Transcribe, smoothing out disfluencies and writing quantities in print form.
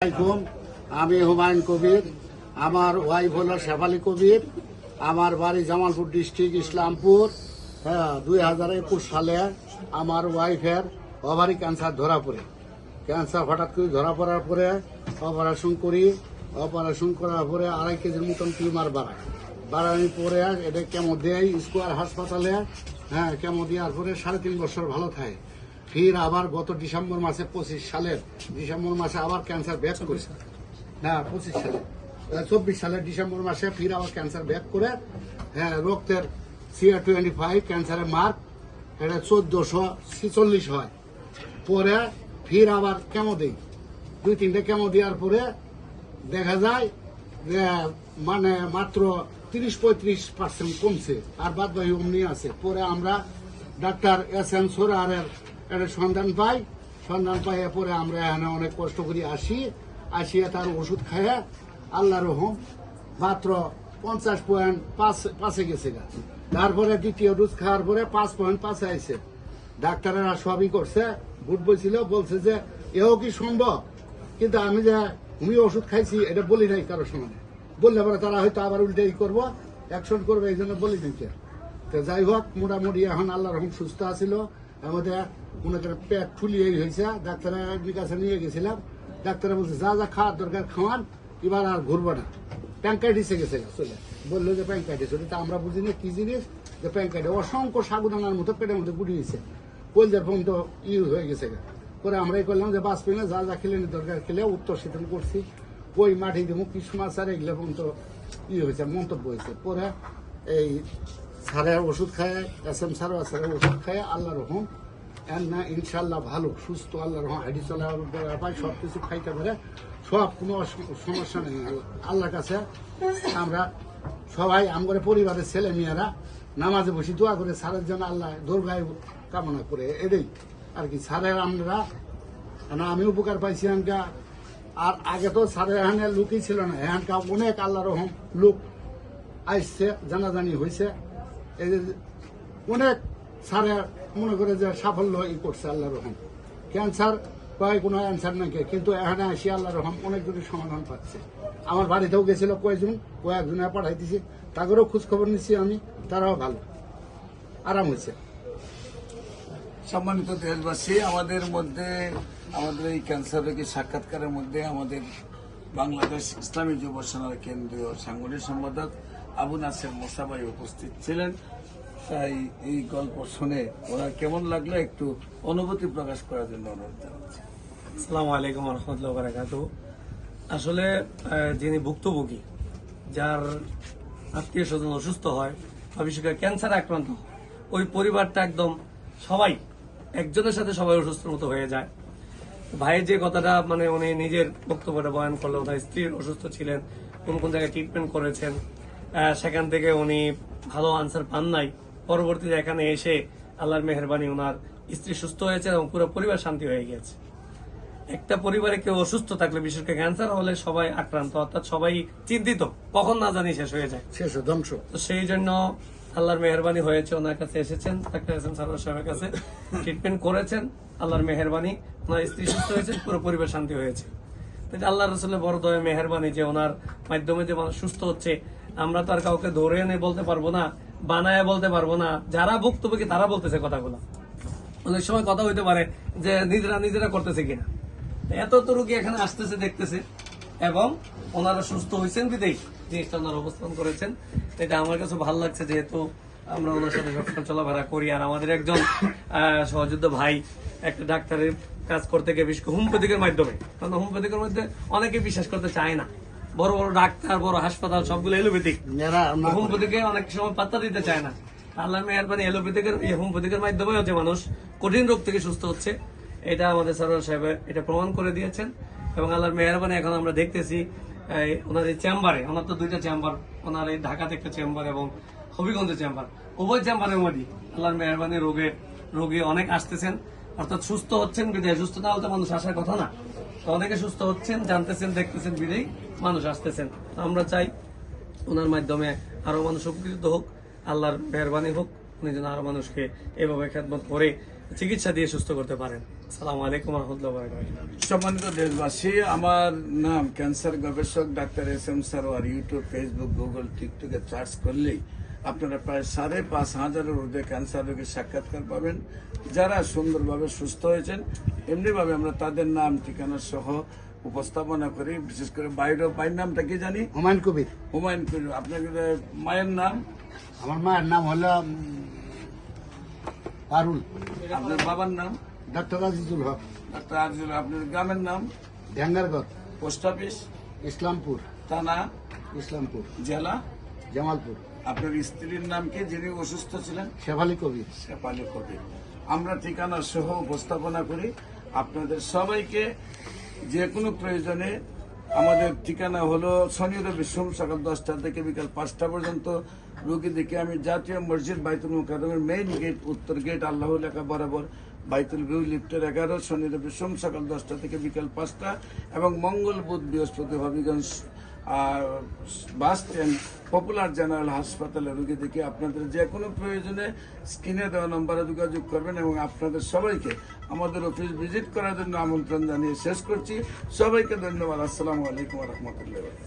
আলাইকুম, আমি হুমায়ুন কবির। আমার ওয়াইফ হলো শেফালি কবির। আমার বাড়ি জামালপুর ডিস্ট্রিক্ট ইসলামপুর। 2021 সালে আমার ওয়াইফের ওভারি ক্যান্সার ধরা পড়ে। ক্যান্সার হঠাৎ করে ধরা পড়ার পরে অপারেশন করি। অপারেশন করার পরে 2.5 কেজির মতন টিউমার বাড়ানোর পরে এটা কেমো দেয় স্কোয়ার হাসপাতালে। কেমো দেওয়ার পরে 3.5 বছর ভালো থাকে। ফির আবার গত ডিসেম্বর মাসে 25 সালের ডিসেম্বর মাসে আবার ক্যান্সার ব্যাক করেছে। 24 সালের ডিসেম্বর মাসে ফির আবার ক্যান্সার ব্যাক করে। রক্তের CA-25 ক্যান্সারের মার্ক এটা 1446 হয়। পরে ফির আবার কেমো দেই, 2-3টে কেমো দেওয়ার পরে দেখা যায় যে মানে মাত্র 30-35% কমছে, আর বাদ বাকি অমনি আছে। পরে আমরা ডাক্তার SN সোরারের একটা সন্ধান পাই। পরে আমরা এখানে অনেক কষ্ট করে আসিয়া তার ওষুধ খাইয়া আল্লাহ রহম মাত্র 50.5 গেছে গা। তারপরে দ্বিতীয় ডোজ খাওয়ার পরে 5.5 আইছে। ডাক্তারেরা সবই করছে, ভুট বলছে যে এও কি সম্ভব, কিন্তু আমি যে হোমিও ওষুধ খাইছি এটা বলি নাই কারো সঙ্গে। বললে পরে তারা হয়তো আবার উল্টাই করবো, অ্যাকশন করবে, এই জন্য বলি নাই। তো যাই হোক, মোটামুটি এখন আল্লাহ রহম সুস্থ আছিল। আমাদের মনে করেন পেট ফুলিয়ে হয়েছে। ডাক্তারের কাছে নিয়ে গেছিলাম। ডাক্তার বলছে যা যা খাওয়ার দরকার খাওয়ান, এবার আর ঘুরবো না। প্যাঙ্কাইটিসে গেছে চলে, বললো যে প্যাঙ্কাইটিস। ওটা আমরা বুঝি না কি জিনিস, যে প্যাঙ্কাইটিস অসংখ্য সাগুদানার মতো পেটের মধ্যে গুড়িয়েছে, কলজার পর্যন্ত হয়ে গেছে। পরে আমরাই করলাম যে বাঁচবে না, যা যা খেলে দরকার খেলে উত্তর শীতল করছি। ওই মাটি দেবো কিছু মাছ আর এগুলো পর্যন্ত হয়েছে, মন্তব্য হয়েছে। পরে এই স্যারের ওষুধ খায়, SM স্যারের ওষুধ খায় আল্লাহ রহম না ইনশাল্লাহ ভালো সুস্থ। আল্লাহ রহম হাইডি চলার পায়, সব কিছু খাইতে পারে, সব কোনো সমস্যা নেই। আল্লাহর কাছে আমরা সবাই আমাদের পরিবারের ছেলে মেয়েরা নামাজে বসি দোয়া করে স্যারের জন্য আল্লাহ দীর্ঘায়ু কামনা করে। এটাই আর কি। স্যারের আমরা আমি উপকার পাইছি এখানকা। আর আগে তো স্যারের এখানে লোকই ছিল না, এখানকা অনেক আল্লাহ রহম লোক আসছে, জানাজানি হয়েছে। এই যে অনেক স্যারে মনে করে যে সাফল্য করছে আল্লাহ রহম। ক্যান্সার কয় কোনো অ্যান্সার নাকি, কিন্তু এখানে আসি আল্লাহ রহম অনেকগুলি সমাধান পাচ্ছে। আমার বাড়িতেও গেছিল কয়েকজনে পাঠাইতেছি, তাদেরও খোঁজ খবর নিচ্ছি আমি, তারাও ভালো আরাম হয়েছে। সম্মানিত দেশবাসী, আমাদের এই ক্যান্সার রোগীর সাক্ষাৎকারের মধ্যে আমাদের বাংলাদেশ ইসলামী যুব সেনার কেন্দ্রীয় সাংগঠনিক সম্পাদক আবু নাসের মোসাবাই উপস্থিত ছিলেন। তাই এই গল্প শুনে ওনার কেমন লাগলো একটু অনুভূতি প্রকাশ করার জন্য অনুরোধ জানাচ্ছি। আসসালামু আলাইকুম রহমতুল্লাহ বারাকাতুহু। আসলে যিনি ভুক্তভোগী, যার আত্মীয় স্বজন অসুস্থ হয় বা বিশেষ করে ক্যান্সার আক্রান্ত, ওই পরিবারটা একদম সবাই একজনের সাথে সবাই অসুস্থর মতো হয়ে যায়। ভাইয়ের যে কথাটা মানে উনি নিজের বক্তব্যটা বয়ান করলো, ওনার স্ত্রীর অসুস্থ ছিলেন, কোন জায়গায় ট্রিটমেন্ট করেছেন, সেখান থেকে উনি ভালো আনসার পান নাই। পরবর্তীতে এখানে এসে আল্লাহর মেহেরবানি ওনার স্ত্রী সুস্থ হয়েছে এবং পুরো পরিবার শান্তি হয়ে গেছে। একটা পরিবারে কেউ অসুস্থ থাকলে, বিশেষ করে ক্যান্সার হলে সবাই আক্রান্ত, অর্থাৎ সবাই চিন্তিত, কখন না জানি শেষ হয়ে যায়, শেষ ধ্বংস। তো সেই জন্য আল্লাহর মেহেরবানি হয়েছে, ওনার কাছে এসেছেন, ডাক্তার SN সারোয়ার সাহেবের কাছে ট্রিটমেন্ট করেছেন। আল্লাহর মেহেরবানি ওনার স্ত্রী সুস্থ হয়েছে, পুরো পরিবার শান্তি হয়েছে। আল্লাহ রসুলের বড় দয়া মেহেরবানি যে ওনার মাধ্যমে যে মানুষ সুস্থ হচ্ছে। আমরা তো আর কাউকে ধরে এনে বলতে পারবো না, বানায় বলতে পারবো না। যারা ভুক্তভোগী তারা বলতেছে কথাগুলো। অনেক সময় কথা হইতে পারে যে নিজেরা করতেছে কিনা। এত তো রোগী এখানে আসতেছে, দেখতেছে, এবং ওনারা সুস্থ হয়েছেন বিদেশ জিনিসটা ওনারা অবস্থান করেছেন। এটা আমার কাছে ভালো লাগছে, যেহেতু আমরা ওনার সাথে সবসময় চলাফেরা করি। আর আমাদের একজন সহযোদ্ধ ভাই একটা ডাক্তারের কাজ করতে গিয়ে, বিশেষ করে হোমিওপ্যাথিকের মাধ্যমে, কারণ হোমিওপ্যাথিকের মধ্যে অনেকে বিশ্বাস করতে চায় না। বড় বড় ডাক্তার, বড় হাসপাতাল সবগুলো এলোপ্যাথিক, হোমিওপ্যাথিকে অনেক সময় পাত্তা দিতে চায় না। আল্লাহ মেহেরবানি হোমিওপ্যাথিকের মাধ্যমে হচ্ছে মানুষ কঠিন রোগ থেকে সুস্থ হচ্ছে। এটা আমাদের সারোয়ার সাহেব এটা প্রমাণ করে দিয়েছেন। এবং আল্লাহর মেহেরবানি এখন আমরা দেখতেছি ওনার এই চেম্বারে, ওনার তো 2টা চেম্বার, ওনার এই ঢাকাতে একটা চেম্বার এবং হবিগঞ্জের চেম্বার, উভয় চেম্বারের মধ্যে আল্লাহর মেহেরবানি রোগী অনেক আসতেছেন, অর্থাৎ সুস্থ হচ্ছেন বিদায়। সুস্থ না হলে মানুষ আসার কথা না, তো অনেকে সুস্থ হচ্ছেন, জানতেছেন, দেখতেছেন বিদায় মানুষ আসতেছেন। আমরা চাই ওনার মাধ্যমে আরো মানুষ উপকৃত হোক, আল্লাহর মেহেরবানি হোক, উনি যেন আরো মানুষকে এভাবে খেদমত করে চিকিৎসা দিয়ে সুস্থ করতে পারেন। আসসালামু আলাইকুম রহমতুল্লাহ বারাকাতুহু। সম্মানিত দেশবাসী, আমার নাম ক্যান্সার গবেষক doctor SM Sarwar. YouTube, Facebook, Google, টিকটকে সার্চ করলেই আপনারা প্রায় 5,500 ঊর্ধ্বে ক্যান্সার রোগীর সাক্ষাৎকার পাবেন, যারা সুন্দরভাবে সুস্থ হয়েছেন। এমনিভাবে আমরা তাদের নাম, ঠিকানা সহ উপস্থাপনা করি। বিশেষ করে বাইরের নামটা কি জানি? হুমায়ুন কবির। হুমায়ুন কবির। আপনার মায়ের নাম? আমার মায়ের নাম হলো পারুল। আপনার বাবার নাম? ডাক্তার আজিজুল হক। ডাক্তার আজিজুল। আপনার গ্রামের নাম? ড্যাঙ্গারগড়। Post office? ইসলামপুর। থানা? ইসলামপুর। জেলা? জামালপুর। আপনার স্ত্রীর নাম কি, যিনি অসুস্থ ছিলেন? শেফালি কবির। শেফালি কবির। আমরা ঠিকানা সহ উপস্থাপনা করি আপনাদের সবাইকে। যে কোনো প্রয়োজনে আমাদের ঠিকানা হলো শনি রবি সোম সকাল 10টা থেকে বিকাল 5টা পর্যন্ত। রোগী দেখে আমি জাতীয় মসজিদ বাইতুল মুকাররমের মেইন গেট, উত্তর গেট, আল্লাহ লেখা বরাবর, বাইতুল ভিউ, লিফটের 11, শনি রবি সোম সকাল 10টা থেকে বিকাল 5টা, এবং মঙ্গল বুধ বৃহস্পতি Habiganj bus stand, popular general হাসপাতালে রোগী দেখে আপনাদের যে কোনো প্রয়োজনে স্ক্রিনে দেওয়া নম্বরে যোগাযোগ করবেন। এবং আপনাদের সবাইকে আমাদের অফিস ভিজিট করার জন্য আমন্ত্রণ জানিয়ে শেষ করছি। সবাইকে ধন্যবাদ। আসসালামু আলাইকুম রহমতুল্লাহ।